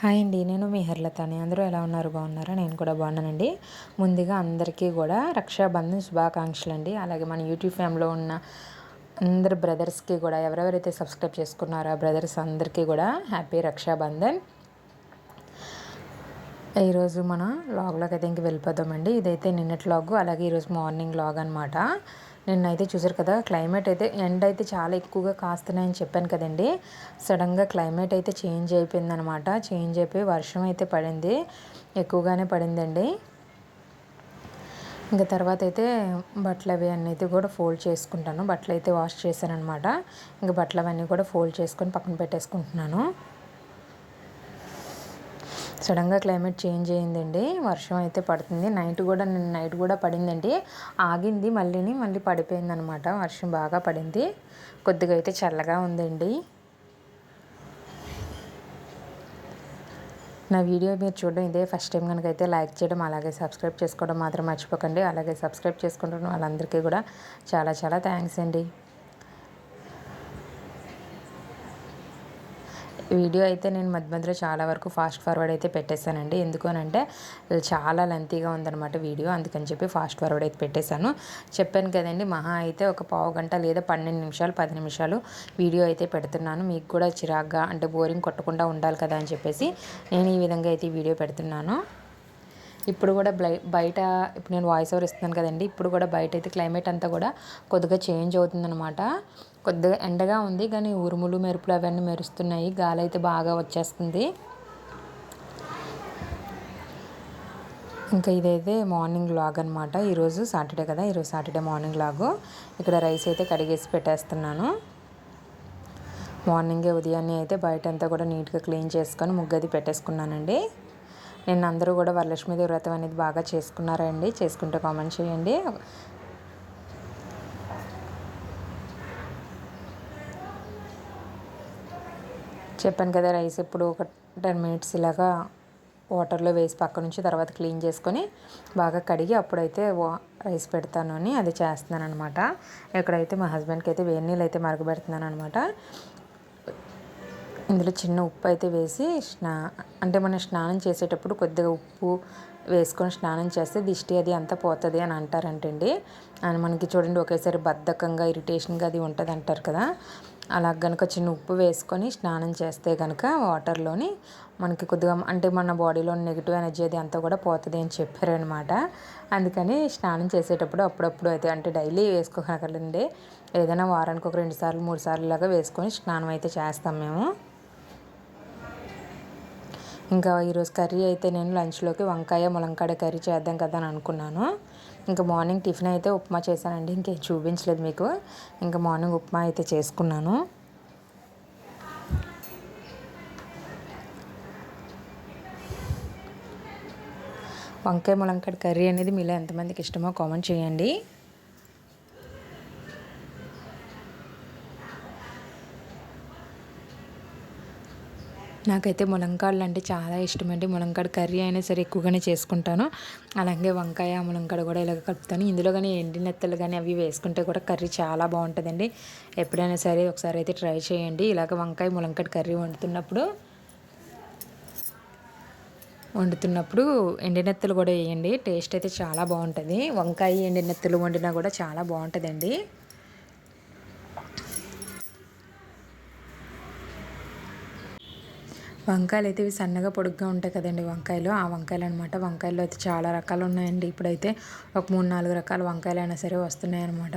Hi అండి. నేను మీ హర్లతాని. అందరూ ఎలా ఉన్నారు? బాగున్నారా? నేను కూడా బాగున్నానండి. ముందుగా అందరికీ కూడా రక్షాబంధన్ శుభాకాంక్షలండి. అలాగే మన యూట్యూబ్ ఫ్యామ్లో ఉన్న అందరు బ్రదర్స్కి కూడా ఎవరెవరైతే సబ్స్క్రైబ్ చేసుకున్నారో ఆ బ్రదర్స్ అందరికీ కూడా హ్యాపీ రక్షాబంధన్. ఈరోజు మనం లాగ్లోకి అయితే ఇంక వెళ్ళిపోదామండి. ఇదైతే నిన్నటి లాగు, అలాగే ఈరోజు మార్నింగ్ లాగ్ అనమాట. నిన్నైతే చూసారు కదా, క్లైమేట్ అయితే ఎండ అయితే చాలా ఎక్కువగా కాస్తున్నాయని చెప్పాను కదండి. సడన్గా క్లైమేట్ అయితే చేంజ్ అయిపోయిందనమాట. చేంజ్ అయిపోయి వర్షం అయితే పడింది, ఎక్కువగానే పడిందండి. ఇంకా తర్వాత అయితే బట్టలు అవి అన్నీ అయితే కూడా ఫోల్డ్ చేసుకుంటాను. బట్టలు అయితే వాష్ చేశాను అనమాట. ఇంకా బట్టలు అవన్నీ కూడా ఫోల్డ్ చేసుకొని పక్కన పెట్టేసుకుంటున్నాను. సడన్గా క్లైమేట్ చేంజ్ అయ్యిందండి, వర్షం అయితే పడుతుంది. నైట్ కూడా పడిందండి, ఆగింది, మళ్ళీ పడిపోయింది అనమాట. వర్షం బాగా పడింది, కొద్దిగా అయితే చల్లగా ఉందండి. నా వీడియో మీరు చూడడం ఇదే ఫస్ట్ టైం కనుక అయితే లైక్ చేయడం, అలాగే సబ్స్క్రైబ్ చేసుకోవడం మాత్రం మర్చిపోకండి. అలాగే సబ్స్క్రైబ్ చేసుకుంటున్న వాళ్ళందరికీ కూడా చాలా చాలా థ్యాంక్స్ అండి. వీడియో అయితే నేను మధ్యలో చాలా వరకు ఫాస్ట్ ఫార్వర్డ్ అయితే పెట్టేశానండి. ఎందుకు అంటే చాలా లెంతీగా ఉందన్నమాట వీడియో, అందుకని చెప్పి ఫాస్ట్ ఫార్వర్డ్ అయితే పెట్టేశాను. చెప్పాను కదండి, మహా అయితే ఒక పావు గంట లేదా 12 నిమిషాలు 10 నిమిషాలు వీడియో అయితే పెడుతున్నాను. మీకు కూడా చిరాగ్గా అంటే బోరింగ్ కొట్టకుండా ఉండాలి కదా అని చెప్పేసి నేను ఈ విధంగా అయితే వీడియో పెడుతున్నాను. ఇప్పుడు కూడా బయట ఇప్పుడు నేను వాయిస్ ఓవర్ ఇస్తున్నాను కదండి, ఇప్పుడు కూడా బయట అయితే క్లైమేట్ అంతా కూడా కొద్దిగా చేంజ్ అవుతుందన్నమాట. కొద్దిగా ఎండగా ఉంది, కానీ ఉరుములు మెరుపులు అవన్నీ మెరుస్తున్నాయి, గాలి అయితే బాగా వచ్చేస్తుంది. ఇంకా ఇదైతే మార్నింగ్ లాగ్ అనమాట. ఈరోజు సాటర్డే కదా, ఈరోజు సాటర్డే మార్నింగ్ లాగు. ఇక్కడ రైస్ అయితే కడిగేసి పెట్టేస్తున్నాను. మార్నింగే ఉదయాన్నే అయితే బయట అంతా కూడా నీట్గా క్లీన్ చేసుకొని ముగ్గది పెట్టేసుకున్నానండి. నిన్న అందరూ కూడా వరలక్ష్మీదేవి వ్రతం అనేది బాగా చేసుకున్నారండి. చేసుకుంటే కామెంట్ చేయండి. చెప్పాను కదా, రైస్ ఇప్పుడు ఒక 10 మినిట్స్ ఇలాగా వాటర్లో వేసి పక్క నుంచి తర్వాత క్లీన్ చేసుకొని బాగా కడిగి అప్పుడైతే రైస్ పెడతాను అని అది చేస్తున్నాను అనమాట. ఇక్కడైతే మా హస్బెండ్కి అయితే వేడి నీళ్ళు అయితే మరగబెడుతున్నాను అనమాట. ఇందులో చిన్న ఉప్పు అయితే వేసి అంటే మనం స్నానం చేసేటప్పుడు కొద్దిగా ఉప్పు వేసుకొని స్నానం చేస్తే దిష్టి అది అంతా పోతుంది అని అంటారంటండి. అని మనకి చూడండి ఒకేసారి బద్ధకంగా ఇరిటేషన్గా అది ఉంటుంది అంటారు కదా, అలా కనుక చిన్న ఉప్పు వేసుకొని స్నానం చేస్తే కనుక వాటర్లోని మనకి కొద్దిగా అంటే మన బాడీలో నెగిటివ్ ఎనర్జీ అది అంతా కూడా పోతుంది అని చెప్పారనమాట. అందుకని స్నానం చేసేటప్పుడు అప్పుడప్పుడు అయితే, అంటే డైలీ వేసుకోకండి, ఏదైనా వారానికి ఒక 2 సార్లు 3 సార్లు లాగా వేసుకొని స్నానం అయితే చేస్తాం మేము. ఇంకా ఈరోజు కర్రీ అయితే నేను లంచ్లోకి వంకాయ ములంకాడ కర్రీ చేద్దాం కదా అని అనుకున్నాను. ఇంకా మార్నింగ్ టిఫిన్ అయితే ఉప్మా చేశానండి, ఇంకేం చూపించలేదు మీకు. ఇంకా మార్నింగ్ ఉప్మా అయితే చేసుకున్నాను. వంకాయ ములంకాడ కర్రీ అనేది మీలో ఎంతమందికి ఇష్టమో కామెంట్ చేయండి. నాకైతే ములంకాడలు అంటే చాలా ఇష్టం అండి. ములంకాడ కర్రీ అయినా సరే ఎక్కువగానే చేసుకుంటాను. అలాగే వంకాయ ములంకాడ కూడా ఇలాగ కలుపుతాను. ఇందులో కానీ ఎండి నెత్తలు కానీ అవి వేసుకుంటే కూడా కర్రీ చాలా బాగుంటుందండి. ఎప్పుడైనా సరే ఒకసారి అయితే ట్రై చేయండి. ఇలాగ వంకాయ ములంకాడ కర్రీ వండుతున్నప్పుడు ఎండినెత్తలు కూడా వేయండి, టేస్ట్ అయితే చాలా బాగుంటుంది. వంకాయ ఎండినెత్తలు వండినా కూడా చాలా బాగుంటుందండి. వంకాయలు అయితే ఇవి సన్నగా పొడుగ్గా ఉంటాయి కదండి వంకాయలు, ఆ వంకాయలు అనమాట. వంకాయలు అయితే చాలా రకాలు ఉన్నాయండి. ఇప్పుడైతే ఒక 3-4 రకాల వంకాయలు అయినా సరే వస్తున్నాయి అనమాట.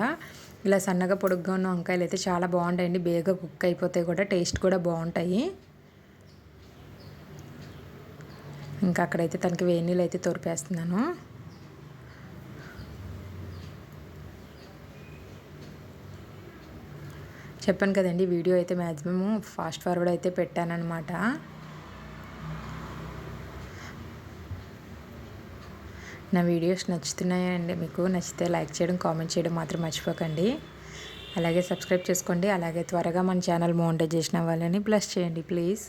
ఇలా సన్నగా పొడుగ్గా ఉన్న వంకాయలు అయితే చాలా బాగుంటాయండి, బేగా కుక్ అయిపోతాయి కూడా, టేస్ట్ కూడా బాగుంటాయి. ఇంకా అక్కడైతే తనకి వేడి నీళ్ళు అయితే తోరిపేస్తున్నాను. చెప్పాను కదండి, వీడియో అయితే మ్యాక్సిమం ఫాస్ట్ ఫార్వర్డ్ అయితే పెట్టానన్నమాట. నా వీడియోస్ నచ్చుతున్నాయండి, మీకు నచ్చితే లైక్ చేయడం కామెంట్ చేయడం మాత్రం మర్చిపోకండి. అలాగే సబ్స్క్రైబ్ చేసుకోండి. అలాగే త్వరగా మన ఛానల్ మోనిటైజేషన్ అవ్వాలని ప్లస్ చేయండి ప్లీజ్.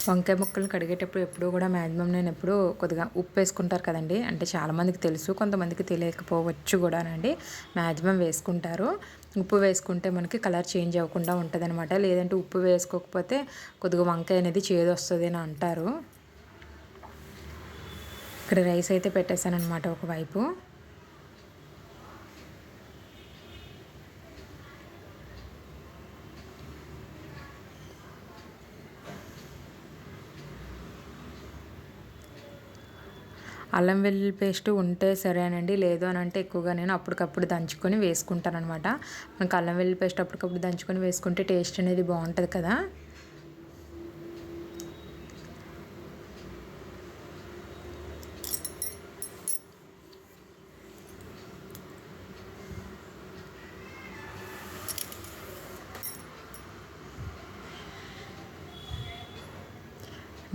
వంకాయ ముక్కలు కడిగేటప్పుడు ఎప్పుడూ కూడా మ్యాక్సిమం నేను ఎప్పుడూ కొద్దిగా ఉప్పు వేసుకుంటారు కదండి. అంటే చాలామందికి తెలుసు, కొంతమందికి తెలియకపోవచ్చు కూడానండి. మ్యాక్సిమం వేసుకుంటారు. ఉప్పు వేసుకుంటే మనకి కలర్ చేంజ్ అవ్వకుండా ఉంటుందన్నమాట. లేదంటే ఉప్పు వేసుకోకపోతే కొద్దిగా వంకాయ అనేది చేదు వస్తుంది అని అంటారు. ఇక్కడ రైస్ అయితే పెట్టేశాను అనమాట ఒకవైపు. అల్లం వెల్లుల్లి పేస్ట్ ఉంటే సరేనండి, లేదు అని అంటే ఎక్కువగా నేను అప్పటికప్పుడు దంచుకొని వేసుకుంటాను అనమాట. మనకు అల్లం వెల్లుల్లి పేస్ట్ అప్పటికప్పుడు దంచుకొని వేసుకుంటే టేస్ట్ అనేది బాగుంటుంది కదా.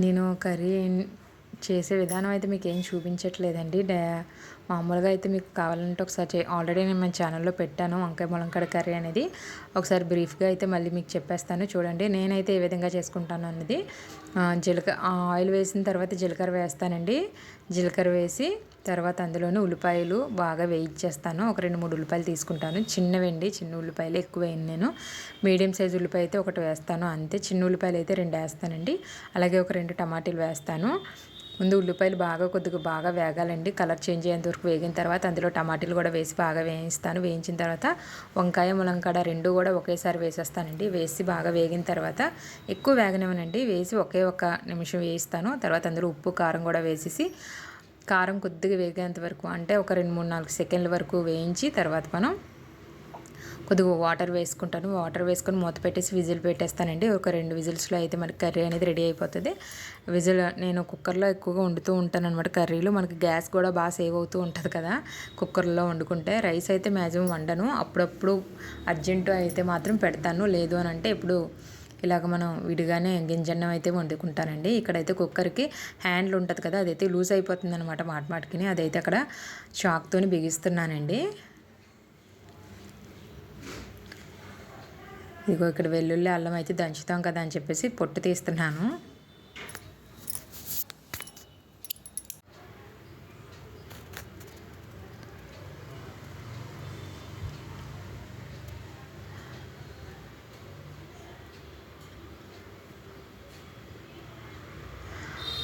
నేను కర్రీ చేసే విధానం అయితే మీకు ఏం చూపించట్లేదండి. మామూలుగా అయితే మీకు కావాలంటే ఒకసారి ఆల్రెడీ నేను మన ఛానల్లో పెట్టాను వంకాయ ములంకాడ కర్రీ అనేది. ఒకసారి బ్రీఫ్గా అయితే మళ్ళీ మీకు చెప్పేస్తాను చూడండి. నేనైతే ఏ విధంగా చేసుకుంటాను అన్నది. ఆయిల్ వేసిన తర్వాత జీలకర్ర వేస్తానండి. జీలకర్ర వేసి తర్వాత అందులోనే ఉల్లిపాయలు బాగా వేయించేస్తాను. ఒక 2-3 ఉల్లిపాయలు తీసుకుంటాను. చిన్నవండి, చిన్న ఉల్లిపాయలు ఎక్కువ వేయను నేను. మీడియం సైజు ఉల్లిపాయ అయితే ఒకటి వేస్తాను అంతే. చిన్న ఉల్లిపాయలు అయితే 2 వేస్తానండి. అలాగే ఒక 2 టమాటీలు వేస్తాను. ముందు ఉల్లిపాయలు కొద్దిగా బాగా వేగాలండి. కలర్ చేంజ్ అయ్యేంత వరకు వేగిన తర్వాత అందులో టమాటీలు కూడా వేసి బాగా వేయిస్తాను. వేయించిన తర్వాత వంకాయ ములంకాడ 2 కూడా ఒకేసారి వేసేస్తానండి. వేసి బాగా వేగిన తర్వాత ఎక్కువ వేగనివ్వనండి. వేసి ఒకే ఒక నిమిషం వేయిస్తాను. తర్వాత అందులో ఉప్పు కారం కూడా వేసేసి కారం కొద్దిగా వేగేంత వరకు, అంటే ఒక 2-3-4 సెకండ్ల వరకు వేయించి తర్వాత మనం కొద్దిగా వాటర్ వేసుకుంటాను. వాటర్ వేసుకొని మూత పెట్టేసి విజిల్ పెట్టేస్తానండి. ఒక 2 విజిల్స్లో అయితే మనకి కర్రీ అనేది రెడీ అయిపోతుంది. నేను కుక్కర్లో ఎక్కువగా వండుతూ ఉంటాను అనమాట కర్రీలు. మనకి గ్యాస్ కూడా బాగా సేవ్ అవుతూ ఉంటుంది కదా కుక్కర్లో వండుకుంటే. రైస్ అయితే మ్యాక్సిమం వండను. అప్పుడప్పుడు అర్జెంటు అయితే మాత్రం పెడతాను. లేదు అని అంటే ఇప్పుడు ఇలాగ మనం విడిగానే గింజన్నం అయితే వండుకుంటానండి. ఇక్కడైతే కుక్కర్కి హ్యాండిల్ ఉంటుంది కదా, అదైతే లూజ్ అయిపోతుంది అనమాట మాటిమాటికి. అదైతే అక్కడ చాక్తోని బిగిస్తున్నానండి. ఇదిగో ఇక్కడ వెల్లుల్లి అల్లం అయితే దంచుతాం కదా అని చెప్పేసి పొట్టు తీస్తున్నాను.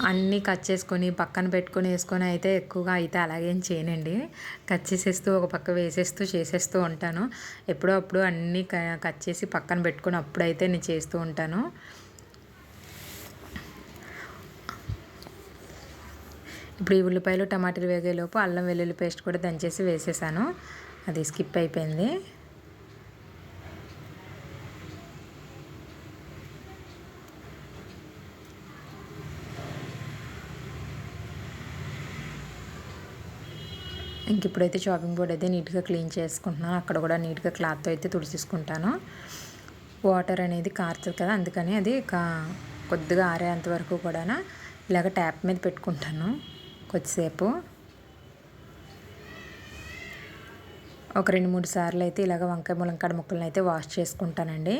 అన్నీ కట్ చేసుకొని పక్కన పెట్టుకొని వేసుకొని అయితే ఎక్కువగా అయితే అలాగేం చేయనండి. కట్ చేసేస్తూ ఒక పక్క వేసేస్తూ చేసేస్తూ ఉంటాను. ఎప్పుడో అప్పుడు అన్నీ కట్ చేసి పక్కన పెట్టుకొని అప్పుడైతే నేను చేస్తూ ఉంటాను. ఇప్పుడు ఈ ఉల్లిపాయలు టమాటాలు వేగేలోపు అల్లం వెల్లుల్లి పేస్ట్ కూడా దంచేసి వేసేసాను. అది స్కిప్ అయిపోయింది. ఇంక ఇప్పుడైతే చాపింగ్ బోర్డ్ అయితే నీట్గా క్లీన్ చేసుకుంటున్నాను. అక్కడ కూడా నీట్గా క్లాత్తో అయితే తుడిచేసుకుంటాను. వాటర్ అనేది కారుతుంది కదా, అందుకని అది కొద్దిగా ఆరేంత వరకు కూడా ఇలాగ ట్యాప్ మీద పెట్టుకుంటాను కొద్దిసేపు. ఒక 2-3 సార్లు అయితే ఇలాగ వంకాయ ములంకాడ ముక్కలను అయితే వాష్ చేసుకుంటానండి.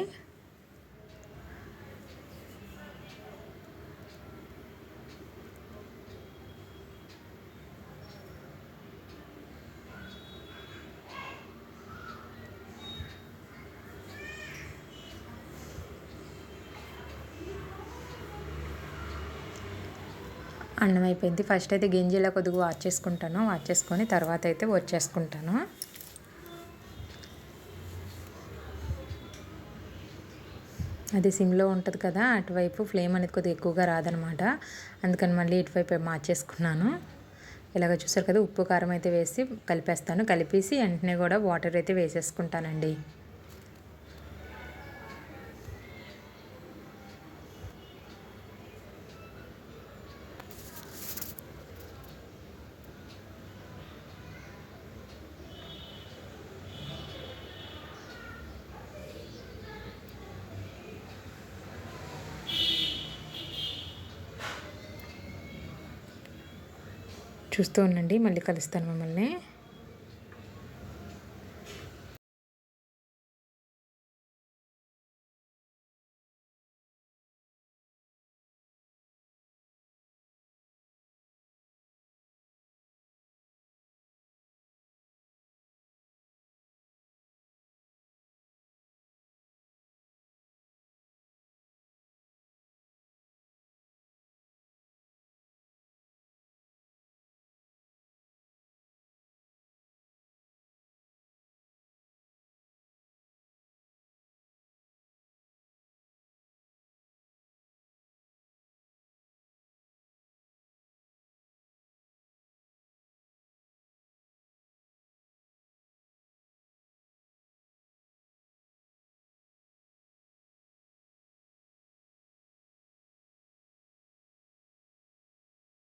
అన్నం అయిపోయింది. ఫస్ట్ అయితే గింజలా కొద్దిగా వాష్ చేసుకుంటాను. వాష్ చేసుకొని తర్వాత అయితే వచ్చేసుకుంటాను. అది సిమ్లో ఉంటుంది కదా, అటువైపు ఫ్లేమ్ అనేది కొద్దిగా ఎక్కువగా రాదనమాట. అందుకని మళ్ళీ ఇటువైపు మార్చేసుకున్నాను. ఇలాగ చూసారు కదా, ఉప్పు కారం అయితే వేసి కలిపేస్తాను. కలిపేసి వెంటనే కూడా వాటర్ అయితే వేసేసుకుంటానండి. చూస్తూ ఉండండి, మళ్ళీ కలుస్తాను మిమ్మల్ని.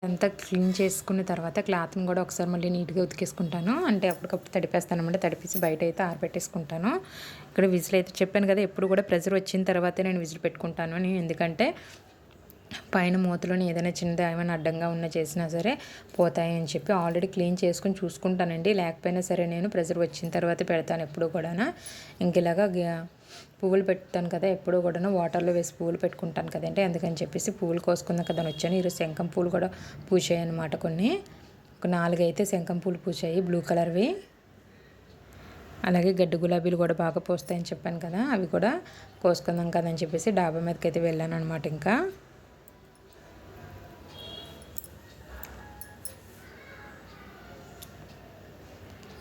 అంతా క్లీన్ చేసుకున్న తర్వాత క్లాత్ని కూడా ఒకసారి మళ్ళీ నీట్గా ఉతికేసుకుంటాను. అంటే అప్పటికప్పుడు తడిపేస్తాను అనమాట. తడిపేసి బయట అయితే ఆరబెట్టేసుకుంటాను. ఇక్కడ విజిల్ అయితే చెప్పాను కదా, ఎప్పుడు కూడా ప్రెజర్ వచ్చిన తర్వాతే నేను విజిల్ పెట్టుకుంటాను అని. ఎందుకంటే పైన మూతలోని ఏదైనా చిన్నది ఏమైనా అడ్డంగా ఉన్న చేసినా సరే పోతాయి అని చెప్పి ఆల్రెడీ క్లీన్ చేసుకొని చూసుకుంటానండి. లేకపోయినా సరే నేను ప్రెజర్ వచ్చిన తర్వాత పెడతాను ఎప్పుడు కూడా. ఇంక ఇలాగా పువ్వులు పెడతాను కదా, ఎప్పుడూ కూడా వాటర్లో వేసి పువ్వులు పెట్టుకుంటాను కదండి. అందుకని చెప్పేసి పువ్వులు కోసుకుందాం కదా అని వచ్చాను. ఈరోజు శంఖం పూలు కూడా పూసాయి అనమాట. ఒక 4 అయితే శంఖం పూలు పూసాయి, బ్లూ కలర్వి. అలాగే గడ్డి గులాబీలు కూడా బాగా పూస్తాయని చెప్పాను కదా, అవి కూడా కోసుకుందాం కదా అని చెప్పేసి డాబా మీదకి అయితే వెళ్ళాను అనమాట. ఇంకా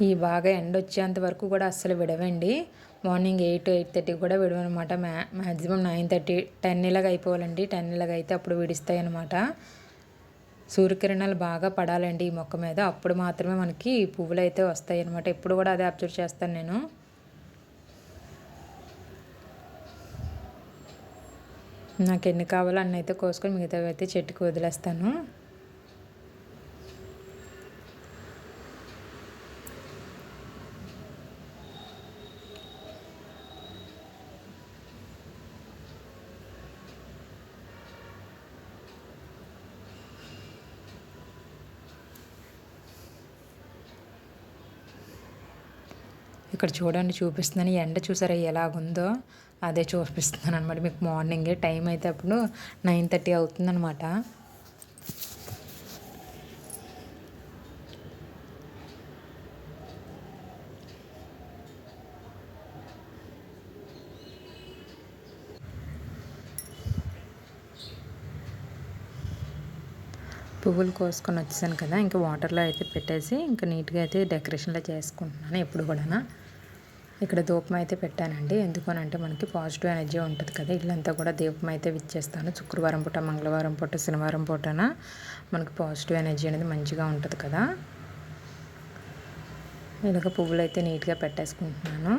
ఈ బాగా ఎండ వచ్చేంత వరకు కూడా అస్సలు విడవండి. మార్నింగ్ 8-8:30 కూడా విడవనమాట. మ్యాక్సిమం 9:30 10 ఇలాగ అయిపోవాలండి. 10 ఇలాగ అయితే అప్పుడు విడుస్తాయి అనమాట. సూర్యకిరణాలు బాగా పడాలండి ఈ మొక్క మీద, అప్పుడు మాత్రమే మనకి పువ్వులు అయితే వస్తాయి అనమాట. ఎప్పుడు కూడా అదే అబ్జర్వ్ చేస్తాను నేను. నాకు ఎన్ని కావాలో అన్నీ అయితే కోసుకొని మిగతావి అయితే చెట్టుకి వదిలేస్తాను. ఇక్కడ చూడండి, చూపిస్తున్నాను. ఎండ చూసారా ఎలాగుందో, అదే చూపిస్తున్నాను అనమాట మీకు. మార్నింగే టైం అయితే అప్పుడు 9:30 అవుతుందనమాట. పువ్వులు కోసుకొని వచ్చేసాను కదా, ఇంకా వాటర్లో అయితే పెట్టేసి ఇంకా నీట్గా అయితే డెకరేషన్లో చేసుకుంటున్నాను ఎప్పుడు కూడా. ఇక్కడ ధూపం అయితే పెట్టానండి. ఎందుకనంటే మనకి పాజిటివ్ ఎనర్జీ ఉంటుంది కదా. ఇల్లంతా కూడా దీపం అయితే విచ్చేస్తాను. శుక్రవారం పూట, మంగళవారం పూట, శనివారం పూటన మనకి పాజిటివ్ ఎనర్జీ అనేది మంచిగా ఉంటుంది కదా. ఇలాగ పువ్వులు అయితే నీట్గా పెట్టేసుకుంటున్నాను.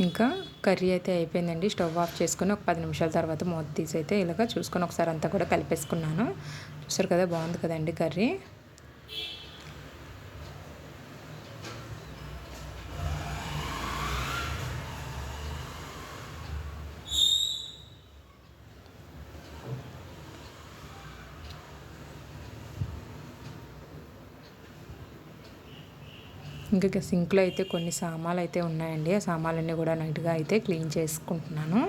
ఇంకా కర్రీ అయితే అయిపోయిందండి. స్టవ్ ఆఫ్ చేసుకొని ఒక 10 నిమిషాల తర్వాత మూత తీసి అయితే ఇలాగ చూసుకొని ఒకసారి అంతా కూడా కలిపేసుకున్నాను. చూసారు కదా, బాగుంది కదండి కర్రీ. ఇంకా సింక్లో అయితే కొన్ని సామాన్లు అయితే ఉన్నాయండి. ఆ సామాన్లన్నీ కూడా నీట్గా అయితే క్లీన్ చేసుకుంటున్నాను.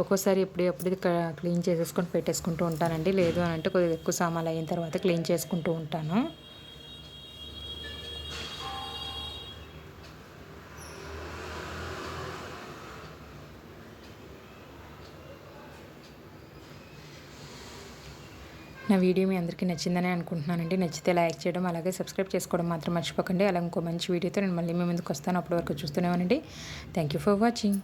ఒక్కోసారి ఎప్పుడు క్లీన్ చేసేసుకొని పెట్టేసుకుంటూ ఉంటానండి. లేదు అని అంటే కొద్దిగా ఎక్కువ సామాన్లు అయిన తర్వాత క్లీన్ చేసుకుంటూ ఉంటాను. నా వీడియో మీ అందరికీ నచ్చిందని అనుకుంటున్నానండి. నచ్చితే లైక్ చేయడం, అలాగే సబ్స్క్రైబ్ చేసుకోవడం మాత్రం మర్చిపోకండి. అలా ఇంకో మంచి వీడియోతో నేను మళ్ళీ మీ ముందుకు వస్తాను. అప్పటి వరకు చూస్తూనే ఉండండి. Thank you for watching.